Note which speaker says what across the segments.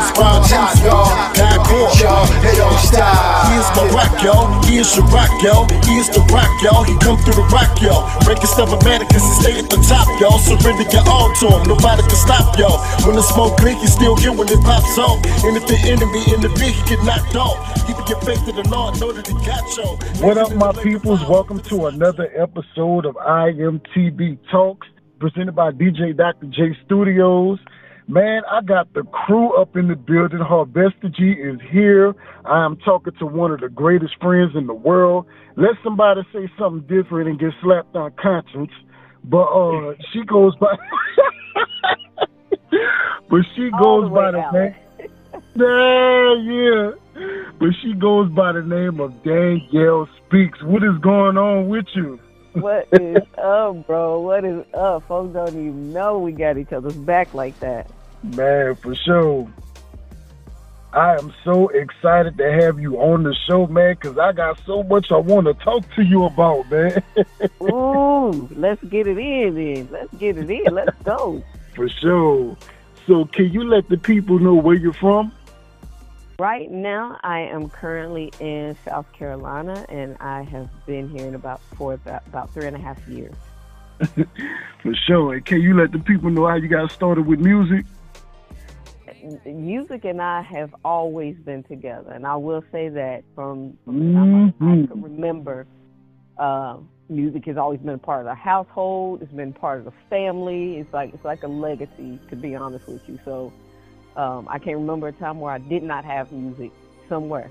Speaker 1: Squad top, y'all. Bad boy, y'all. They don't stop. He is my rock, y'all. He is your rock, y'all. He is the rock, y'all. He come through the rock, y'all. Breaking stuff automatic cause he stay at the top, y'all. Surrender your all to him. Nobody can stop, y'all. When the smoke clear, you still get when it pops off. And if the enemy in the big, he get knocked off. Keep your faith to the Lord, know that he got y'all.
Speaker 2: What up, my peoples? Welcome to another episode of IMTV Talks, presented by DJ Dr. J Studios. Man, I got the crew up in the building. Harvester G is here. I am talking to one of the greatest friends in the world. Let somebody say something different and get slapped on conscience. But she goes by but she goes by the name. Yeah. But she goes by the name of Danyelle Speaks. What is going on with you?
Speaker 3: What is up, bro? What is up? Folks don't even know we got each other's back like that.
Speaker 2: Man, for sure. I am so excited to have you on the show, man, because I got so much I want to talk to you about, man.
Speaker 3: Ooh, let's get it in then. Let's get it in. Let's go.
Speaker 2: For sure. So can you let the people know where you're from?
Speaker 3: Right now, I am currently in South Carolina, and I have been here about 3.5 years.
Speaker 2: For sure. And can you let the people know how you got started with music?
Speaker 3: Music and I have always been together, and I will say that from the time I can remember, music has always been a part of the household. It's been part of the family. It's like a legacy, to be honest with you. So I can't remember a time where I did not have music somewhere.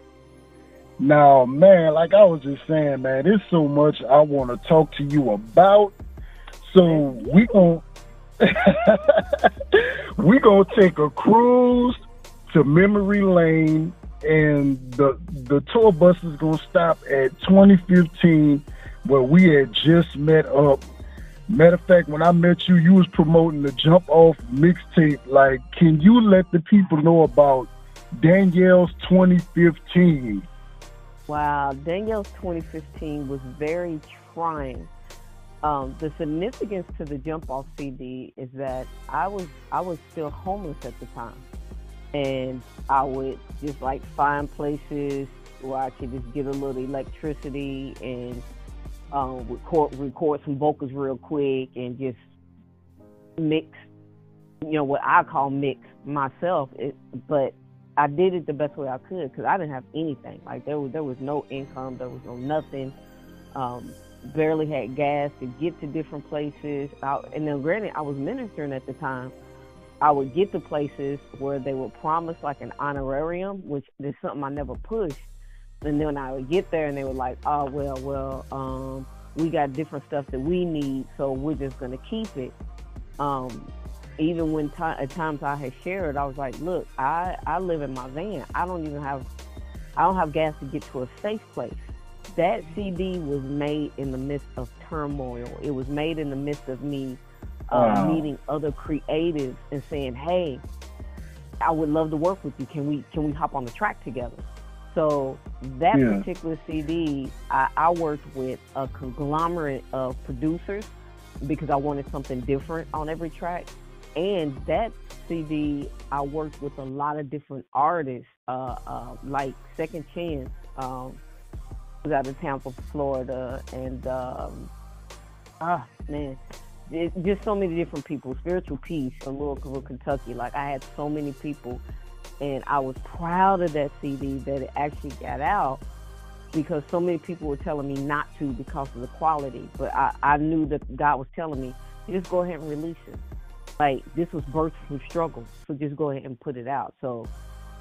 Speaker 2: Now, man, like I was just saying, man, there's so much I want to talk to you about. So we gonna take a cruise to memory lane, and the tour bus is gonna stop at 2015, where we had just met up. Matter of fact, when I met you, you was promoting the Jump Off mixtape. Like, can you let the people know about Danyelle's 2015?
Speaker 3: Wow, Danyelle's 2015 was very trying. The significance to the Jump Off CD is that I was still homeless at the time, and I would just like find places where I could just get a little electricity and record some vocals real quick and just mix, what I call mix myself. But I did it the best way I could because I didn't have anything. Like there was no income, there was no nothing. Barely had gas to get to different places. And then granted, I was ministering at the time. I would get to places where they would promise like an honorarium, which is something I never pushed. And then I would get there and they were like, oh, well, we got different stuff that we need, so we're just going to keep it. Even when at times I had shared, I was like, look, I live in my van. I don't have gas to get to a safe place. That CD was made in the midst of turmoil. It was made in the midst of me meeting other creatives and saying, hey, I would love to work with you. Can we hop on the track together? So that particular CD, I worked with a conglomerate of producers because I wanted something different on every track. And that CD, I worked with a lot of different artists, like Second Chance, who's out of Tampa, Florida, and just so many different people. Spiritual Peace from Louisville, Kentucky. Like I had so many people. And I was proud of that CD that it actually got out because so many people were telling me not to because of the quality. But I knew that God was telling me, just go ahead and release it. Like, this was birthed from struggle, so just go ahead and put it out. So,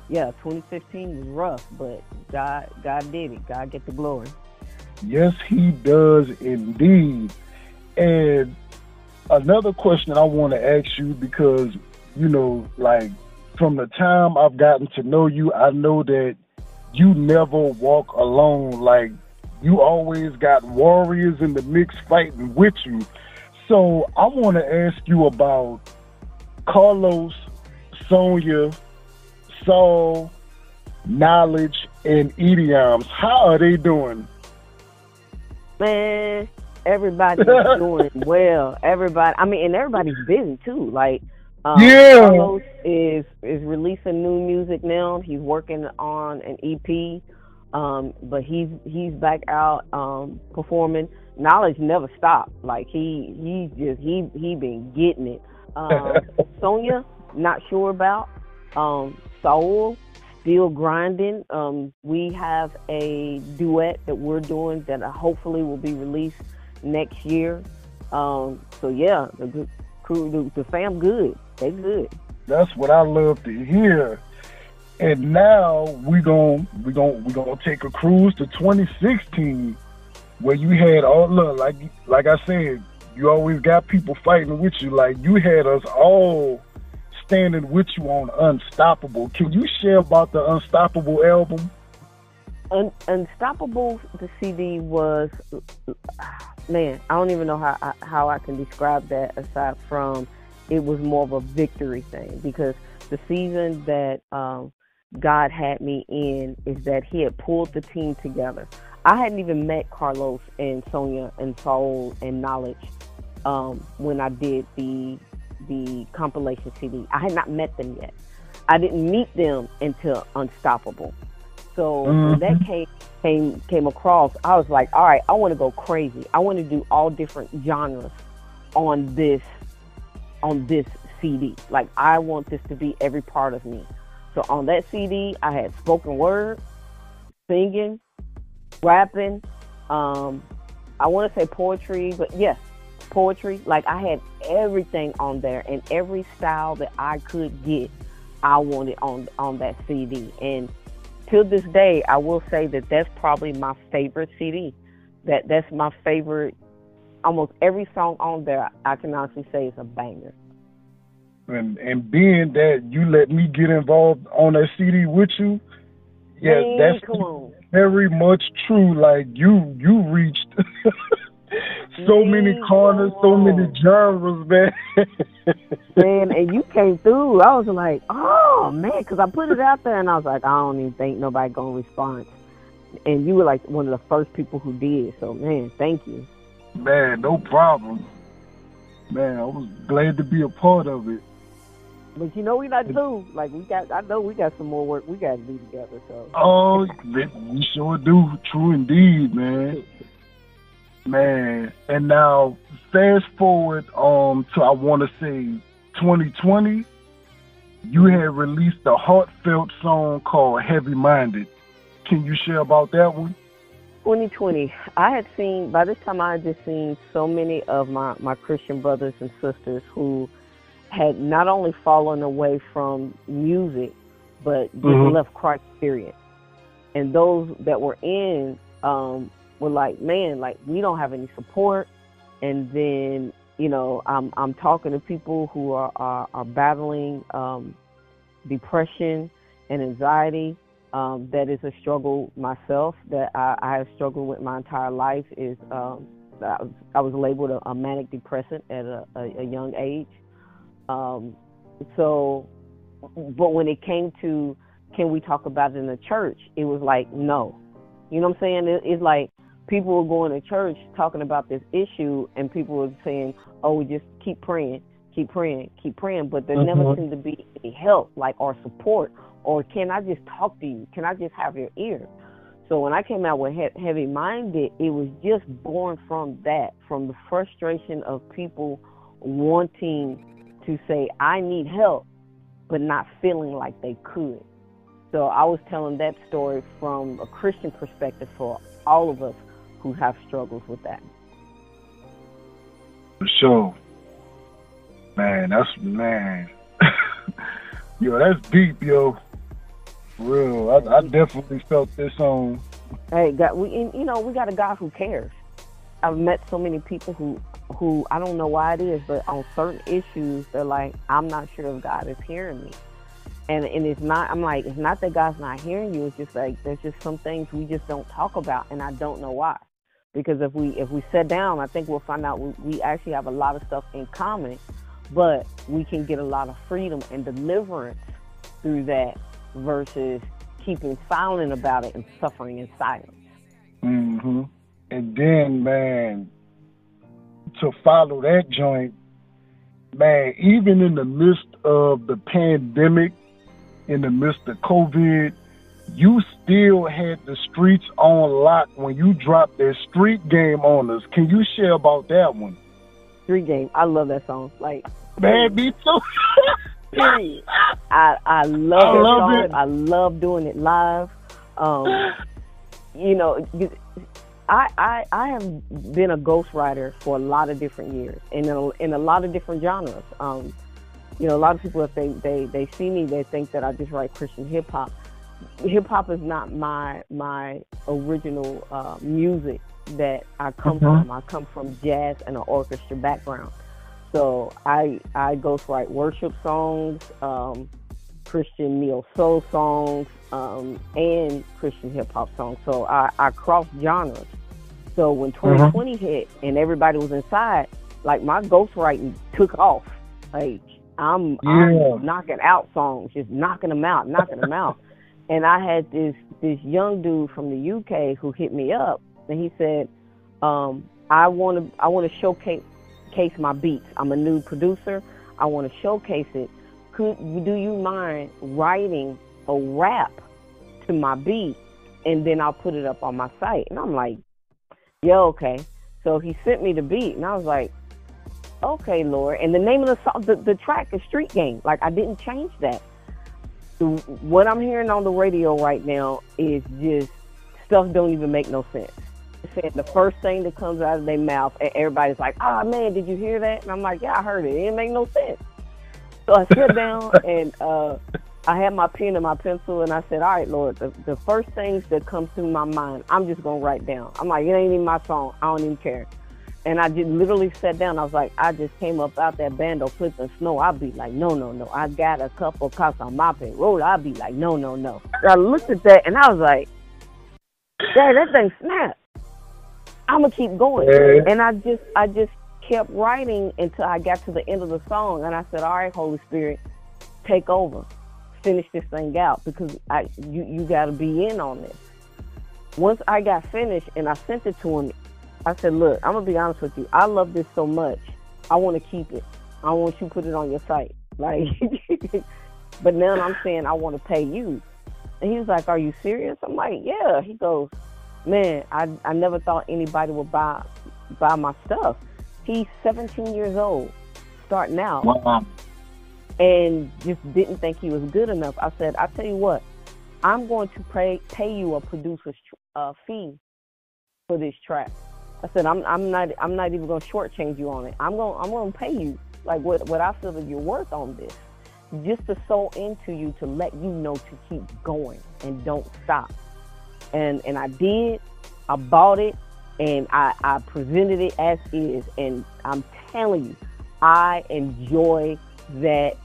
Speaker 3: yeah, 2015 was rough, but God did it. God get the glory.
Speaker 2: Yes, he does indeed. And another question I want to ask you because, from the time I've gotten to know you, I know that you never walk alone. Like, you always got warriors in the mix fighting with you. So I want to ask you about Carlos, Sonia, Saul, Knowledge, and Idioms. How are they doing?
Speaker 3: Man, everybody's doing well. Everybody's busy too. Like,
Speaker 2: Yeah.
Speaker 3: Carlos is releasing new music now. He's working on an EP, but he's back out performing. Knowledge never stopped. Like he been getting it. Sonia, not sure about. Saul, still grinding. We have a duet that we're doing that hopefully will be released next year. So yeah, the crew, the fam, good. They good.
Speaker 2: That's what I love to hear. And now we gonna take a cruise to 2016, where you had all look like I said, you always got people fighting with you. Like you had us all standing with you on Unstoppable. Can you share about the Unstoppable album?
Speaker 3: Unstoppable, the CD was, man, I don't even know how I can describe that aside from it was more of a victory thing, because the season that God had me in is that he had pulled the team together. I hadn't even met Carlos and Sonia and Saul and Knowledge when I did the compilation CD. I had not met them yet. I didn't meet them until Unstoppable. So when that came across, I was like, all right, I want to go crazy. I want to do all different genres on this CD. Like, I want this to be every part of me. So on that CD, I had spoken word, singing, rapping, I want to say poetry, but yes, poetry. Like, I had everything on there, and every style that I could get, I wanted on that CD. And till this day, I will say that that's probably my favorite CD. That's my favorite. Almost every song on there, I can honestly say is a banger.
Speaker 2: And being that you let me get involved on that CD with you, yeah, that's very much true. Like you reached so many corners, so many genres, man.
Speaker 3: Man, and you came through. I was like, oh man, because I put it out there, and I was like, I don't even think nobody gonna respond. And you were like one of the first people who did. So man, thank you.
Speaker 2: Man, no problem. Man, I was glad to be a part of it.
Speaker 3: But you know we not through. Like I know we got some more work we got to do together. So.
Speaker 2: Oh, we sure do. True indeed, man. Man, and now fast forward to I want to say 2020. You had released a heartfelt song called "Heavy Minded." Can you share about that one?
Speaker 3: 2020. By this time I had just seen so many of my Christian brothers and sisters who had not only fallen away from music, but just left Christ, period. And those that were in were like, man, like we don't have any support. And then, you know, I'm talking to people who are battling depression and anxiety. That is a struggle myself that I have struggled with my entire life. Is I was labeled a manic depressant at a young age. So, but when it came to, can we talk about it in the church? It was like, no. You know what I'm saying? It's like people were going to church talking about this issue, and people were saying, oh, we just keep praying, but there never seemed to be any help, like, or support, or can I just talk to you? Can I just have your ear? So when I came out with Heavy Minded, it was just born from that, from the frustration of people wanting to say, I need help, but not feeling like they could. So I was telling that story from a Christian perspective for all of us who have struggles with that.
Speaker 2: For sure. Man, yo, that's deep, yo. For real. I definitely felt this on.
Speaker 3: Hey, we got a God who cares. I've met so many people who I don't know why it is, but on certain issues, they're like, I'm not sure if God is hearing me. And it's not, I'm like, it's not that God's not hearing you. It's just like, there's just some things we just don't talk about, and I don't know why. Because if we sit down, I think we'll find out we actually have a lot of stuff in common, but we can get a lot of freedom and deliverance through that versus keeping silent about it and suffering in silence.
Speaker 2: Mm-hmm. And then, man, to follow that joint, man, even in the midst of the pandemic, in the midst of COVID, you still had the streets on lock when you dropped that Street Game on us. Can you share about that one?
Speaker 3: Street Game. I love that song. Like,
Speaker 2: man, me too.
Speaker 3: Period. I love that song. It. I love doing it live. You know, I have been a ghostwriter for a lot of different years in a lot of different genres. You know, a lot of people, if they see me, they think that I just write Christian hip hop. Hip hop is not my original music that I come from. I come from jazz and an orchestra background. So I ghostwrite worship songs, Christian neo soul songs, and Christian hip hop songs. So I cross genres. So when 2020 hit and everybody was inside, like my ghostwriting took off. Like I'm knocking out songs, just knocking them out. And I had this young dude from the UK who hit me up, and he said, I want to showcase my beats. I'm a new producer. I want to showcase it. Do you mind writing a rap to my beat, and then I'll put it up on my site? And I'm like, yeah, okay. So he sent me the beat, and I was like, okay, Lord. And the name of the song, the track is Street Game. Like, I didn't change that. What I'm hearing on the radio right now is just stuff don't even make no sense. Saying the first thing that comes out of their mouth, and everybody's like, "Oh man, did you hear that?" And I'm like, "Yeah, I heard it. It didn't make no sense." So I sat down and I had my pen and my pencil, and I said, "All right, Lord, the first things that come through my mind, I'm just gonna write down." I'm like, "It ain't even my song. I don't even care." And I just literally sat down. I was like, I just came up out that bando flipping snow. I'd be like, no. I got a couple cups on my payroll. I'd be like, no. So I looked at that and I was like, Dad, that thing snapped. I'm gonna keep going. And I just kept writing until I got to the end of the song. And I said, all right, Holy Spirit, take over, finish this thing out, because you got to be in on this. Once I got finished and I sent it to him, I said, look, I'm going to be honest with you. I love this so much. I want to keep it. I want you to put it on your site. Like, but now I'm saying I want to pay you. And he was like, are you serious? I'm like, yeah. He goes, man, I never thought anybody would buy my stuff. He's 17 years old, starting out.
Speaker 2: Wow. And
Speaker 3: just didn't think he was good enough. I said, I'll tell you what, I'm going to pay you a producer's fee for this track. I said, I'm not even going to shortchange you on it. I'm going to pay you like what I feel that you're worth on this, just to sow into you, to let you know to keep going and don't stop. And I did. I bought it and I presented it as is. And I'm telling you, I enjoy that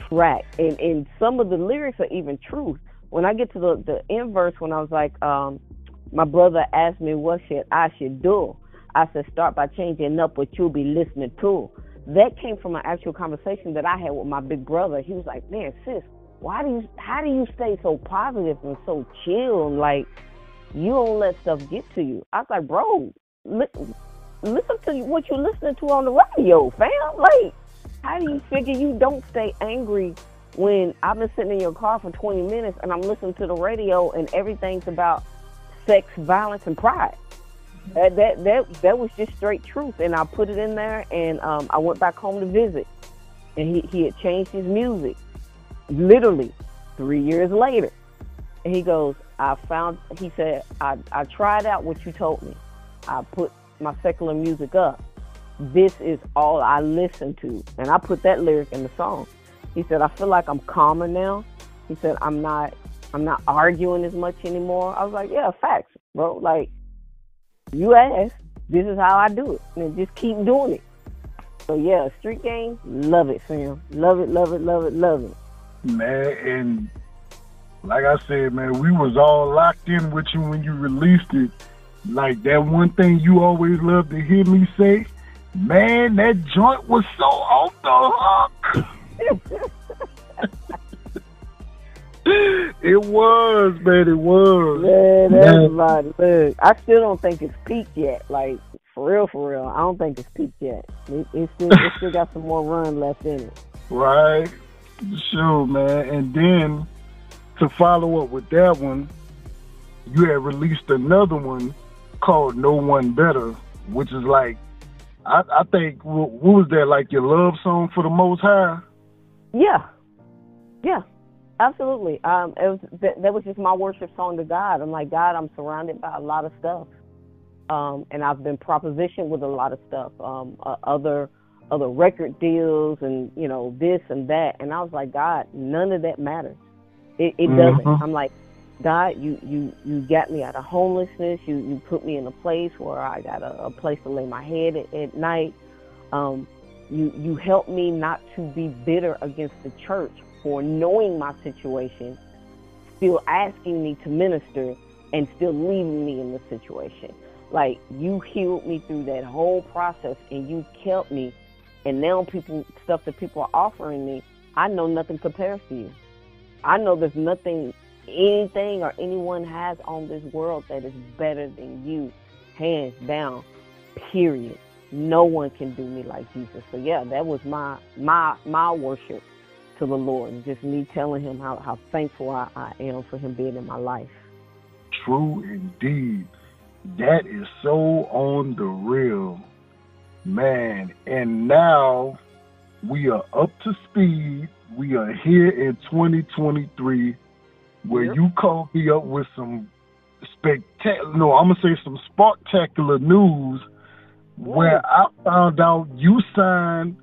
Speaker 3: track. And some of the lyrics are even true. When I get to the end verse, when I was like, my brother asked me what I should do. I said, start by changing up what you'll be listening to. That came from an actual conversation that I had with my big brother. He was like, man, sis, how do you stay so positive and so chill? And like, you don't let stuff get to you. I was like, bro, listen to what you're listening to on the radio, fam. Like, how do you figure you don't stay angry when I've been sitting in your car for 20 minutes and I'm listening to the radio and everything's about sex, violence, and pride? That was just straight truth. And I put it in there, and I went back home to visit, and he had changed his music literally 3 years later. And he goes, he said, I tried out what you told me. I put my secular music up. This is all I listen to. And I put that lyric in the song. He said, I feel like I'm calmer now. He said, I'm not arguing as much anymore. I was like, yeah, facts, bro. Like, you asked, this is how I do it. And just keep doing it. So yeah, Street Game, love it, fam. Love it.
Speaker 2: Man, and like I said, man, we was all locked in with you when you released it. Like, that one thing you always love to hear me say, man, that joint was so off the hook. It was, man. It was.
Speaker 3: Man, that's my look. I still don't think it's peaked yet. Like, for real. I don't think it's peaked yet. It still got some more run left in it.
Speaker 2: Right. Sure, man. And then to follow up with that one, you had released another one called No One Better, which is like, I think, what was that, like your love song for the Most High?
Speaker 3: Yeah, absolutely. That was just my worship song to God. I'm like, God, I'm surrounded by a lot of stuff, and I've been propositioned with a lot of stuff, other record deals, and this and that. And I was like, God, none of that matters. It doesn't. I'm like, God, you got me out of homelessness. You put me in a place where I got a place to lay my head at night. You helped me not to be bitter against the church for knowing my situation, still asking me to minister, and still leaving me in the situation. Like, you healed me through that whole process, and you kept me. And now stuff that people are offering me, I know nothing compares to you. I know there's nothing, anything or anyone has on this world that is better than you, hands down, period. No one can do me like Jesus. So yeah, that was my worship to the Lord. Just me telling him how thankful I am for him being in my life.
Speaker 2: True indeed. That is so on the real, man. And now we are up to speed. We are here in 2023, where you called me up with some some spectacular news, where I found out you signed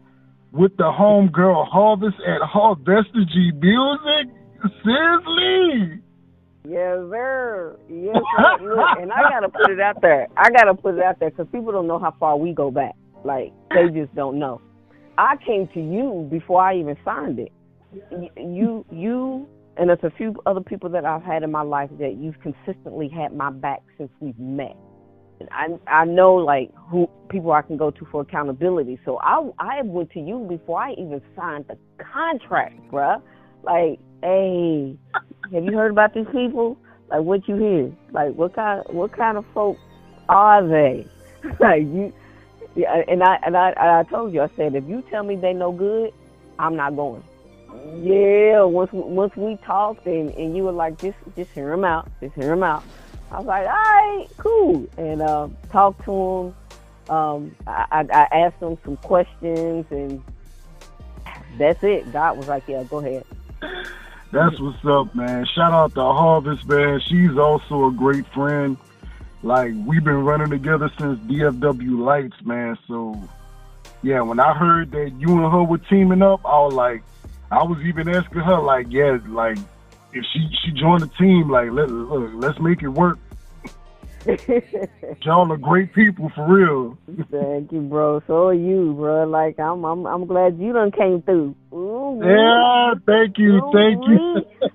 Speaker 2: with the homegirl Harvest at Harvestagy Music. Seriously?
Speaker 3: Yes, sir. Yes, sir. Look, and I gotta put it out there because people don't know how far we go back. Like, they just don't know. I came to you before I even signed it. You, and there's a few other people that I've had in my life that you've consistently had my back since we've met. And I know, like, who people I can go to for accountability. So I went to you before I even signed the contract, bruh. Like, hey, have you heard about these people? Like, what you hear? Like, what kind of folk are they? Like, you. Yeah, and I told you, I said, if you tell me they no good, I'm not going. Yeah, once we talked and you were like, just hear him out, I was like, all right, cool, and talked to him. I asked him some questions, and that's it. God was like, yeah, go ahead.
Speaker 2: That's what's up, man. Shout out to Harvest, man. She's also a great friend. Like, we've been running together since DFW Lights, man. So, yeah, when I heard that you and her were teaming up, I was even asking her, like, yeah, like, if she joined the team, like, let's make it work. Y'all are great people, for real.
Speaker 3: Thank you, bro. So are you, bro. Like, I'm glad you done came through. Ooh,
Speaker 2: yeah, thank you.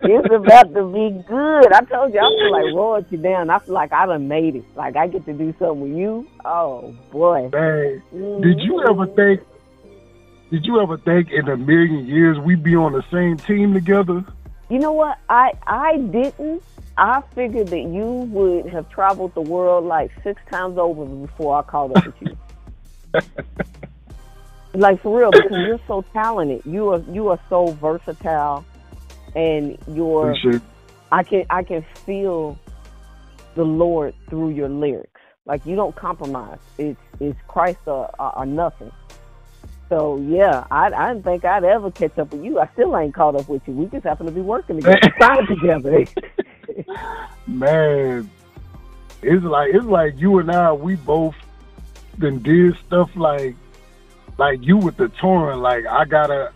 Speaker 3: It's about to be good. I told you, I feel like royalty down. I feel like I done made it. Like, I get to do something with you. Oh, boy.
Speaker 2: Man, did you ever think in a million years we'd be on the same team together?
Speaker 3: You know what? I didn't. I figured that you would have traveled the world like 6 times over before I caught up with you. Like, for real, because you're so talented. You are so versatile, and I can feel the Lord through your lyrics. Like, you don't compromise. It's Christ or nothing. So, yeah, I didn't think I'd ever catch up with you. I still ain't caught up with you. We just happen to be working together.
Speaker 2: Man, it's like you and I, we both then did stuff like you with the touring. Like, I gotta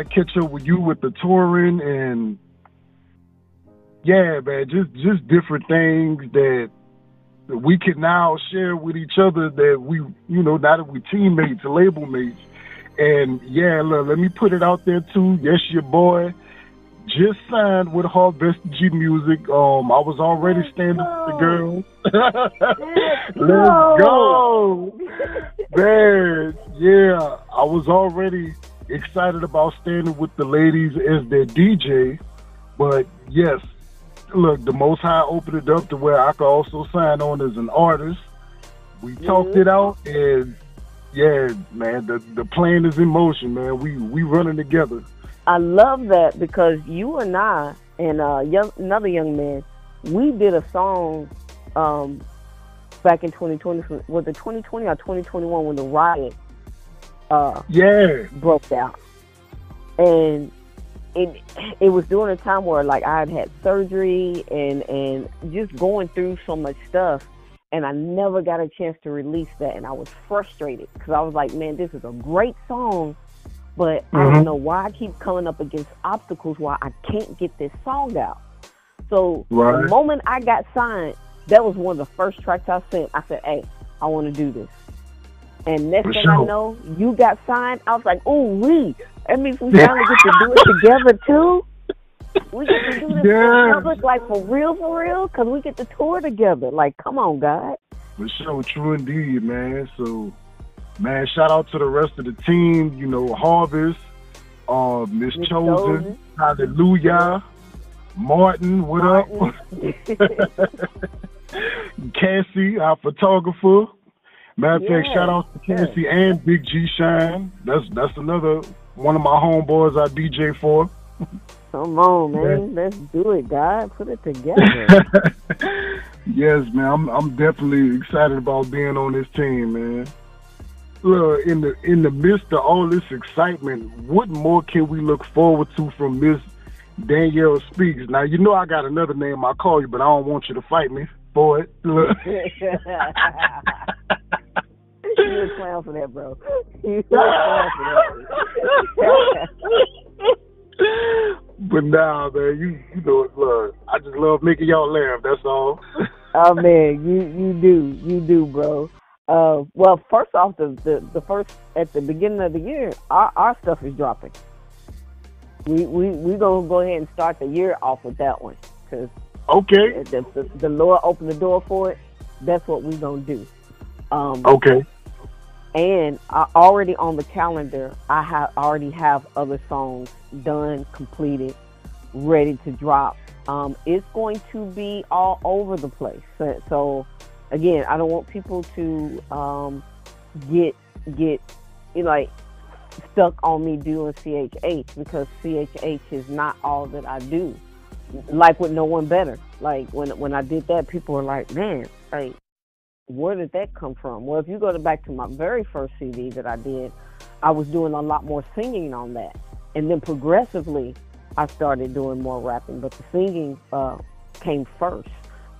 Speaker 2: catch up with you with the touring, and yeah, man, just different things that we can now share with each other, that we, now that we teammates, label mates. And yeah, look, let me put it out there too. Yes, your boy just signed with Harvestagy Music. I was already standing with the girls. Let's go. Man, yeah, I was already excited about standing with the ladies as their DJ. But yes, look, the Most High opened it up to where I could also sign on as an artist. We talked it out, and yeah, man, the plan is in motion, man. We running together.
Speaker 3: I love that because you and I and another young man, we did a song back in 2020. Was it 2020 or 2021 when the riot broke out? And it was during a time where like I had surgery and just going through so much stuff, and I never got a chance to release that, and I was frustrated because I was like, man, this is a great song, but I don't know why I keep coming up against obstacles why I can't get this song out. So the moment I got signed, that was one of the first tracks I sent. I said, hey, I want to do this. And next thing I know, you got signed. I was like, ooh, that means we finally get to do it together too. We get to do this in public, like for real, because we get to tour together. Like, come on, God.
Speaker 2: For sure, true indeed, man. So, man, shout out to the rest of the team. You know, Harvest, Miss Chosen, Hallelujah, Martin, what up? Cassie, our photographer. Matter of fact, shout out to Cassie and Big G Shine. That's another one of my homeboys I DJ for.
Speaker 3: Come on, man. Let's do it, God. Put it together.
Speaker 2: Yes, man. I'm definitely excited about being on this team, man. Look, in the midst of all this excitement, what more can we look forward to from Miss Danyelle Speaks? Now, you know I got another name I call you, but I don't want you to fight me for it. Look.
Speaker 3: You a clown for that, bro. You a clown for that.
Speaker 2: But nah, man, you know, look, I just love making y'all laugh. That's all.
Speaker 3: Oh man, you do, bro. Well, first off, the first at the beginning of the year, our stuff is dropping. We gonna go ahead and start the year off with that one, cause the Lord opened the door for it. That's what we gonna do. And already on the calendar, I already have other songs done, completed, ready to drop. It's going to be all over the place. So again, I don't want people to get like stuck on me doing CHH, because CHH is not all that I do. Like with No One Better. Like when I did that, people were like, man, like, where did that come from? Well, if you go back to my very first CD that I did, I was doing a lot more singing on that. And then progressively, I started doing more rapping, but the singing came first.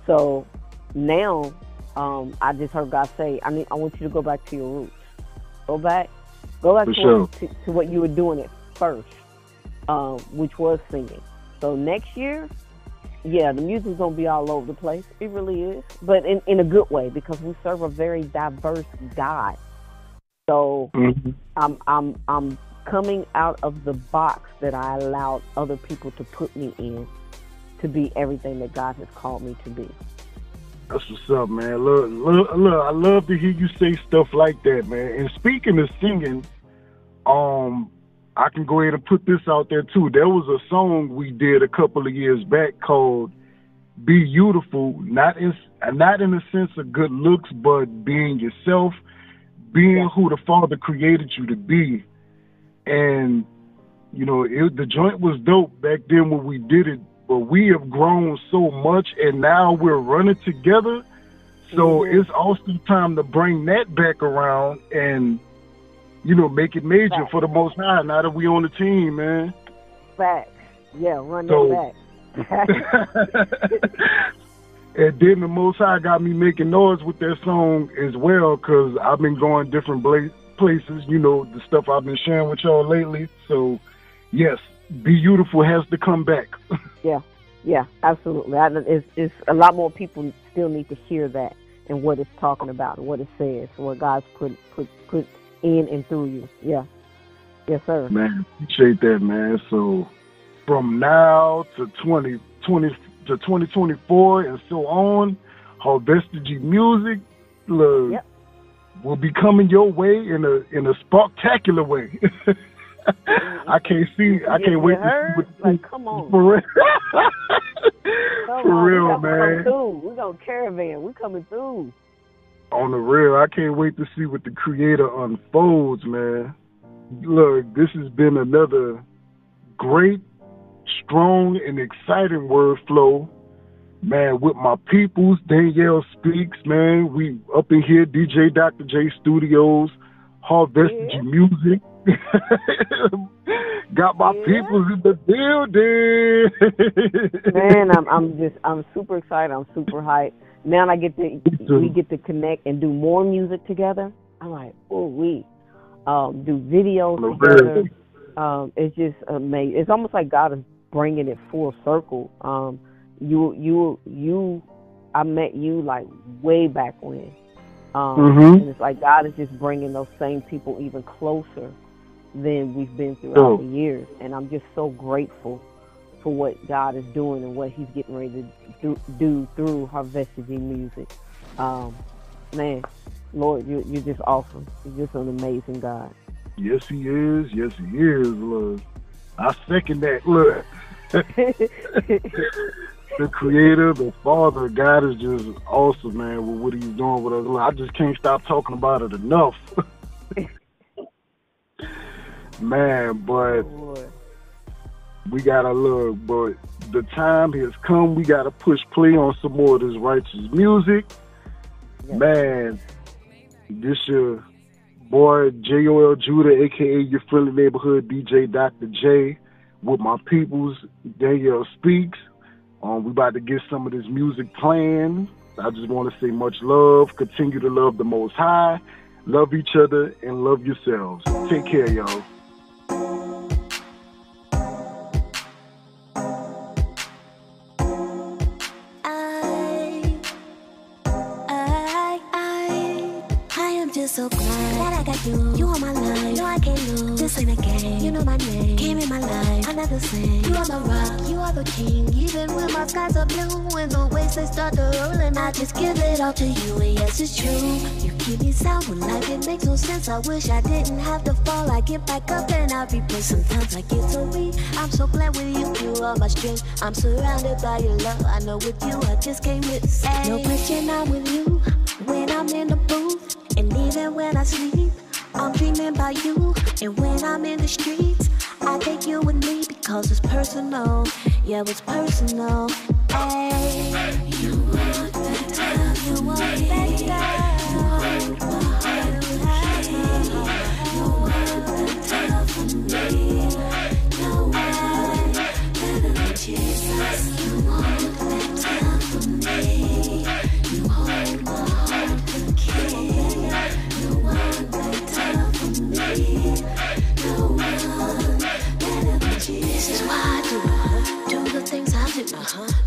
Speaker 3: So now, I just heard God say, I want you to go back to your roots. Go back to what you were doing at first, which was singing. So next year, the music's gonna be all over the place. It really is, but in a good way, because we serve a very diverse God. So I'm coming out of the box that I allowed other people to put me in, to be everything that God has called me to be.
Speaker 2: That's what's up, man. Look, I love to hear you say stuff like that, man. And speaking of singing, I can go ahead and put this out there too. There was a song we did a couple of years back called "Be Beautiful," not in the sense of good looks, but being yourself, being who the Father created you to be. And you know, the joint was dope back then when we did it, but we have grown so much, and now we're running together. So it's also time to bring that back around and, you know, make it major for the Most High, now that we on the team, man.
Speaker 3: Facts. Yeah, run that back.
Speaker 2: And then the Most High got me making noise with that song as well, because I've been going different places, you know, the stuff I've been sharing with y'all lately. So, yes, Be Beautiful has to come back. Yeah, absolutely. It's a lot more people still need to hear that and what it's talking about and what it says, what God's put in and through you. Yeah. Yes, sir. Man, appreciate that, man. So from now to 2024 and so on, Harvestage Music will be coming your way in a spectacular way. I can't wait to see
Speaker 3: what come on.
Speaker 2: For real.
Speaker 3: For
Speaker 2: real, man.
Speaker 3: We're gonna caravan. We're coming through.
Speaker 2: On the real, I can't wait to see what the Creator unfolds, man. Look, this has been another great, strong, and exciting word flow. Man, with my peoples, Danyelle Speaks, man. We up in here, DJ Dr. J Studios, Harvestage Music. Got my peoples in the building.
Speaker 3: Man, I'm super excited. I'm super hyped. Now we get to connect and do more music together. I'm like, oh, we do videos together. It's just amazing. It's almost like God is bringing it full circle. I met you like way back when, and it's like God is just bringing those same people even closer than we've been throughout the years, and I'm just so grateful for what God is doing and what He's getting ready to do through Harvestage Music. Man, Lord, you're just awesome. You're just an amazing God.
Speaker 2: Yes, He is. Yes, He is, Lord. I second that, Lord. The Creator, the Father, God is just awesome, man, with what He's doing with us. I just can't stop talking about it enough. Man, but we gotta look, but the time has come. We gotta push play on some more of this righteous music. Yes. Man, this your boy J.O.L. Judah, aka your friendly neighborhood DJ Dr. J, with my peoples, Danyelle Speaks. We about to get some of this music playing. I just want to say much love. Continue to love the Most High. Love each other and love yourselves. Take care, y'all.
Speaker 4: So glad I got you on my life. No, I can't lose. This ain't a game. You know my name. Came in my life. I'm not the same. You are my rock. You are the king. Even when my skies are blue and the waves they start to roll, and I just give it all to you. And yes, it's true. You keep me sound when life it makes no sense. I wish I didn't have to fall. I get back up and I replay. Sometimes I get so weak. I'm so glad with you. You are my strength. I'm surrounded by your love. I know with you I just can't miss. No question, I'm with you when I'm in the booth. And even when I sleep, I'm dreaming about you. And when I'm in the streets, I take you with me because it's personal. Yeah, it's personal. Hey, you want better, you want better. You hold my heart, you want better for me. No one better than Jesus. You want better for me. You hold my heart, the King. This is why I do the things I do.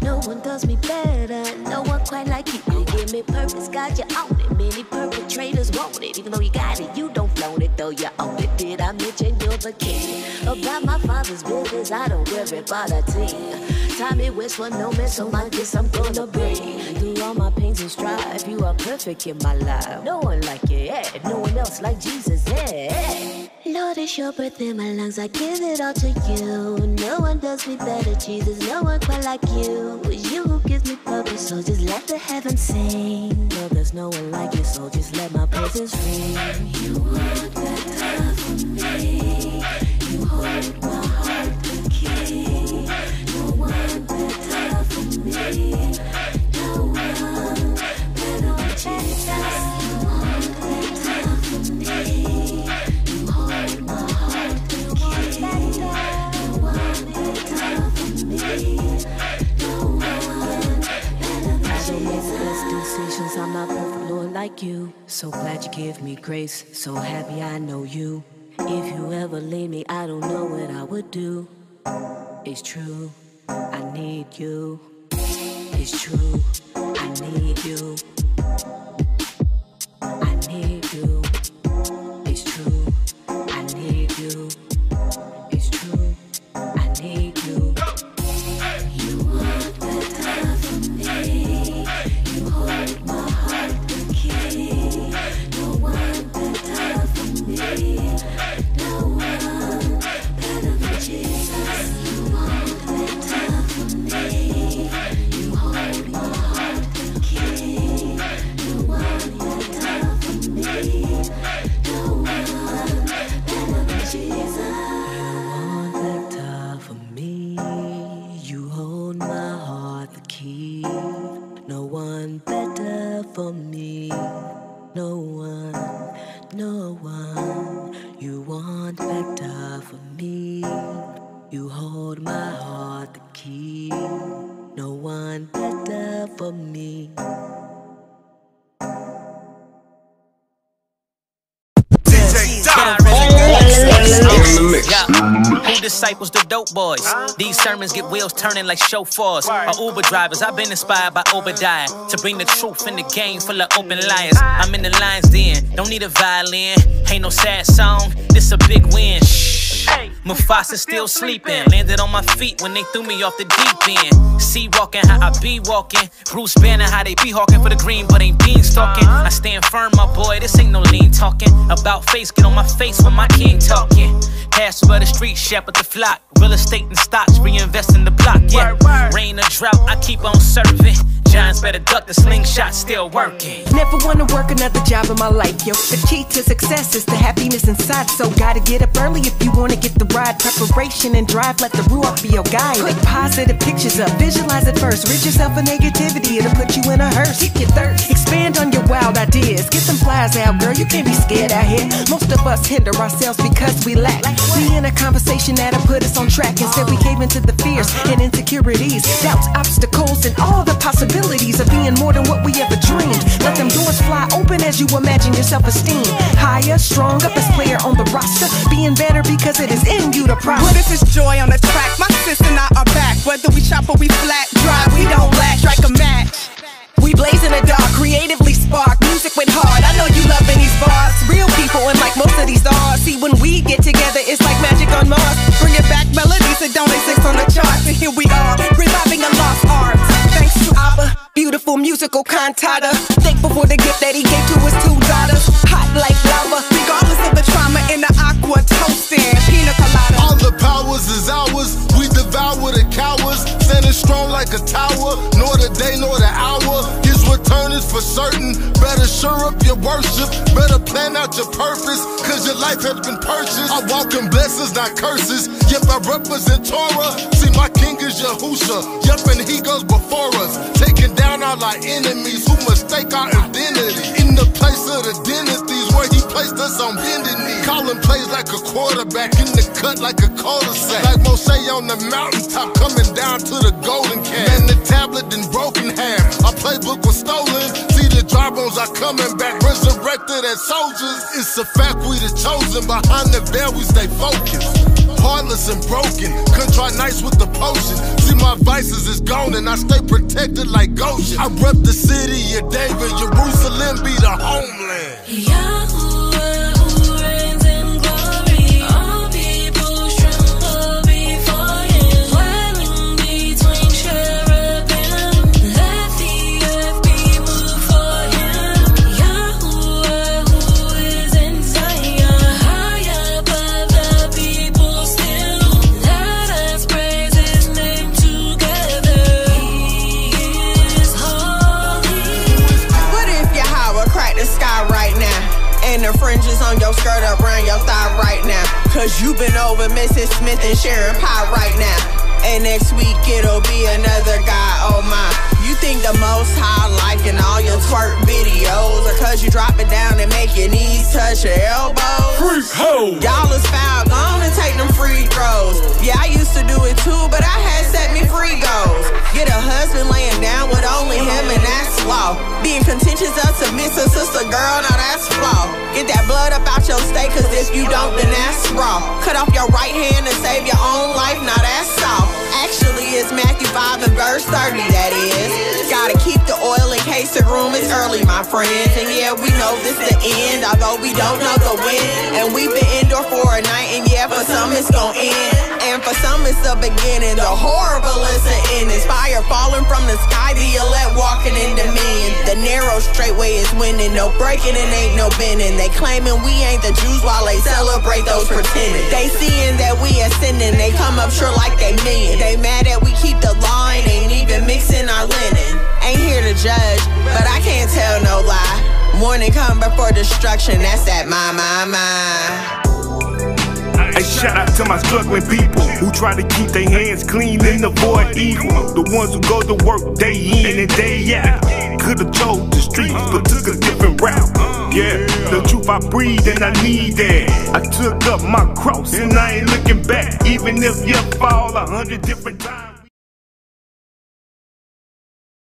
Speaker 4: No one does me better, no one quite like you. You give me purpose, God, you own it. Many perpetrators want it, even though you got it, you don't flaunt it, though you own it. Did I mention you're the king? About my father's business, I don't worry about a team. Time it waits for no man, so I guess I'm gonna bring. Through all my pains and strife, you are perfect in my life. No one like you, yeah. No one else like Jesus, yeah. Lord, it's your breath in my lungs, I give it all to you. No one does me better, Jesus, no one quite like you. It's you who gives me purpose, so just let the heavens sing. No, there's no one like you, so just let my praises ring. You want better for me. You hold my heart, the King. No one better for me. No one better than Jesus. You want better for me. You hold my heart, the King. No one better for me. No one better than Jesus. I don't make the best decisions. I'm not perfect, Lord, like you. So glad you give me grace. So happy I know you. If you ever leave me, I don't know what I would do. It's true, I need you. It's true, I need you. I need you. It's true, I need you. It's true, I need you. You want better for me. You hold my heart, the King. No one better for me. No one better than Jesus. You want better for me. You hold my heart, the King. No one better for me. You hold my heart the key. No one better for me.
Speaker 5: Who disciples the dope boys? These sermons get wheels turning like chauffeurs or Uber drivers. I've been inspired by Obadiah to bring the truth in the game full of open liars. I'm in the lion's den, don't need a violin. Ain't no sad song, this a big win. Mufasa still sleeping. Landed on my feet when they threw me off the deep end. See walking how I be walking. Bruce Banner how they be hawking for the green but ain't beanstalking. I stand firm, my boy, this ain't no lean talking. About face, get on my face when my king talking. Pastor of the street, shepherd the flock. Real estate and stocks, reinvest in the block, yeah. Rain or drought, I keep on serving. Giants better duck, the slingshot still working.
Speaker 6: Never wanna work another job in my life, yo. The key to success is the happiness inside. So gotta get up early if you wanna get the ride. Preparation and drive, let the ruach be your guide. Put positive pictures up, visualize it first. Rid yourself of negativity, it'll put you in a hearse. Keep your thirst, expand on your wild ideas. Get some flies out, girl, you can't be scared out here. Most of us hinder ourselves because we lack. We in a conversation that'll put us on track. Instead we cave into the fears and insecurities, doubts, obstacles, and all the possibilities of being more than what we ever dreamed. Let them doors fly open as you imagine your self-esteem. Higher, stronger, best player on the roster. Being better because it is in you to prosper.
Speaker 7: What if it's joy on the track? My sis and I are back. Whether we shop or we flat drive, we don't lack. Strike a match. We blaze in the dark, creatively spark. Music went hard, I know you loving these bars. Real people and like most of these stars. See, when we get together, it's like magic on Mars. Bringing back melodies that don't exist on the charts. And here we are, reviving a lost art. Thanks to Abba, beautiful musical cantata. Thankful for the gift that he gave to his two daughters. Hot like lava, regardless of the trauma in the aqua toasting. Pina colada.
Speaker 1: All the powers is ours, we devour the cowards. Standing strong like a tower, nor the day nor the hour. His return is for certain. Better sure up your worship, better plan out your purpose, cause your life has been purchased. I walk in blessings, not curses. Yep, I represent Torah. See, my king is Yahusha. Yep, and he goes before us, taking down all our enemies who mistake our identity. In the place of the dynasties where he placed us on bending knee. Calling plays like a quarterback, in the cut like a cul-de-sac. Like Moshe on the mountaintop, coming down to the golden calf. And the tablet in broken half, our playbook was stolen. See, the dry bones are coming back, resurrected as soldiers. It's a fact we the chosen, behind the veil we stay focused. Heartless and broken, contrite nice with the potion. See, my vices is gone and I stay protected like Goshen. I rep the city of David, Jerusalem be the homeland.
Speaker 4: Yahuwah, who reigns in glory, all people tremble before him. Dwelling between cherubim, let the earth be moved for him. Yahuwah, who is in Zion, high above the people still. Let us praise his name together. He is holy.
Speaker 7: What if Yahweh cracked the sky right now? And the fringes on your skirt around your thigh right now. Cause you been over Mrs. Smith and Sharon Pie right now. And next week it'll be another guy, oh my. You think the most high liking all your twerk videos, or cause you drop it down and make your knees touch your elbows?
Speaker 1: Freak hoe!
Speaker 7: Y'all is foul, go on and take them free throws. Yeah, I used to do it too, but I had set me free goals. Get a husband laying down with only him and that's flaw. Being contentious or submissive, sister girl, now that's flaw. Get that blood up out your steak, cause if you don't, then that's raw. Cut off your right hand and save your own life, now that's soft. Actually, it's Matthew 5 and verse 30, that is. Gotta keep the oil in case the room is early, my friends. And yeah, we know this the end, although we don't know the when. And we've been indoor for a night, and yeah, for some it's gon' end. And for some it's the beginning, the horrible is the end. It's fire falling from the sky, the elect walking in dominion. The narrow straight way is winning, no breaking and ain't no bending. They claiming we ain't the Jews while they celebrate those pretending. They seeing that we ascending, they come up sure like they mean. They mad that we keep the law and ain't even mixing our linen. Ain't here to judge, but I can't tell no lie. Morning come before destruction, that's that my.
Speaker 8: Hey, shout out to my struggling people who try to keep their hands clean and avoid evil. The ones who go to work day in and day out. Could've chose the streets but took a different route. Yeah, the truth if I breathe, and I need that. I took up my cross and I ain't looking back, even if you fall 100 different times.